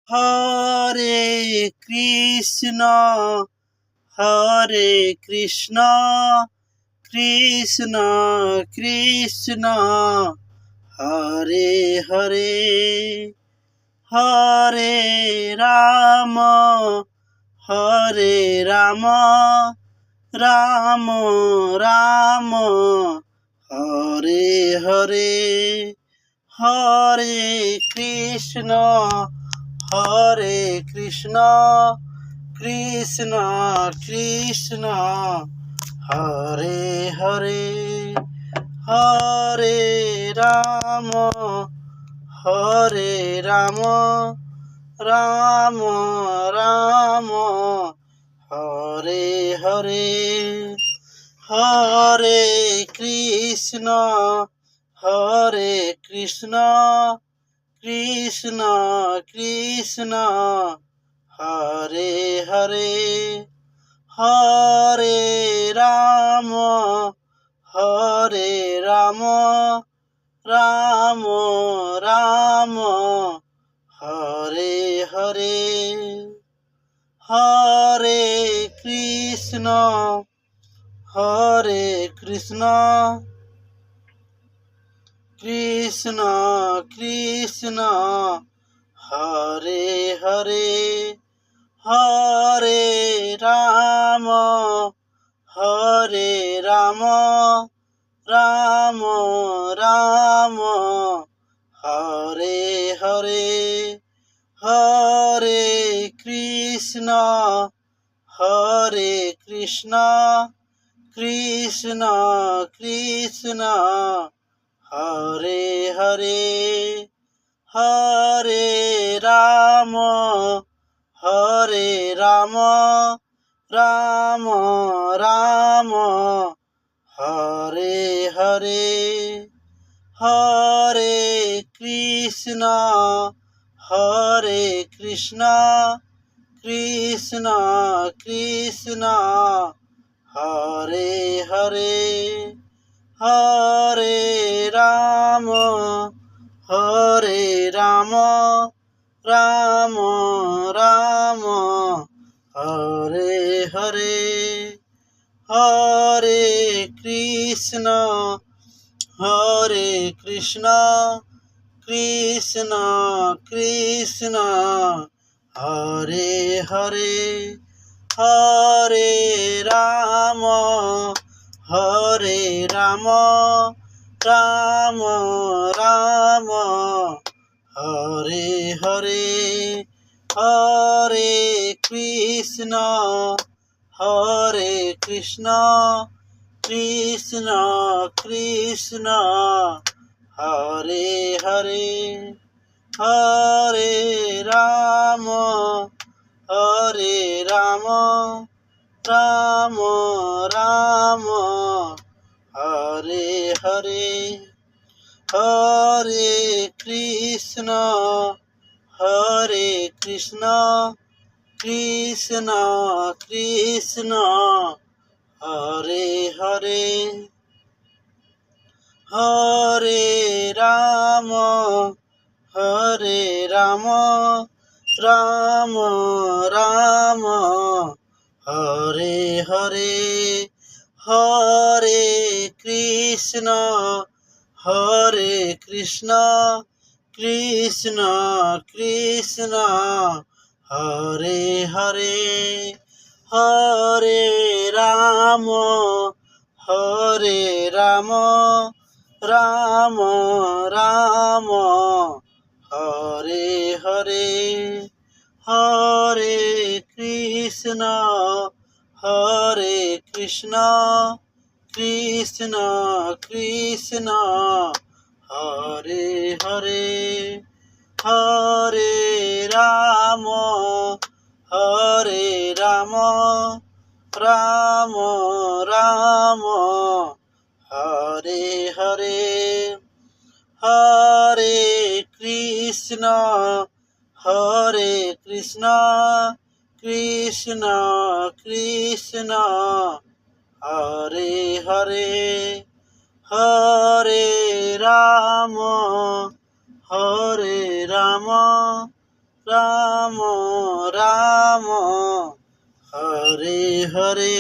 Hare Krishna Hare Krishna Krishna Krishna Hare Hare Hare Ram Hare Ram Ram Ram Hare Hare Hare Krishna Hare Krishna Krishna Krishna Hare Hare Hare Ram Hare Ram Ram Ram Hare Hare Hare Krishna Hare Krishna Krishna Krishna Hare Hare Hare Ram Hare Ram Ram Ram Hare Hare Hare Krishna Hare Krishna Krishna Krishna Hare Hare Hare Ram Hare Ram Ram Ram Hare Hare Hare Krishna Hare Krishna Krishna Krishna Hare Hare Hare Ram Hare Ram Ram Ram Hare Hare Hare Krishna Hare Krishna Krishna Krishna Hare Hare Hare Ram Hare Ram Ram Ram Hare Hare Hare Krishna Hare Krishna Krishna Krishna Hare Hare Hare Ram Hare Ram Ram Ram Hare Hare Hare Krishna Hare Krishna Krishna Krishna Hare Hare Hare Ram Hare Ram Ram Ram Hare Hare Hare Krishna Hare Krishna Krishna Krishna Hare Hare Hare Ram Hare Ram Ram Ram Hare Hare Hare Krishna Hare Krishna Krishna Krishna Hare Hare Hare Ram Hare Ram Ram Ram Hare Hare Hare Krishna Hare Krishna Krishna Krishna Hare Hare Hare Ram Hare Ram Ram Ram Hare Hare Hare Krishna Hare Krishna Krishna Krishna Hare Hare Hare Ram Hare Ram Ram Ram Hare Hare.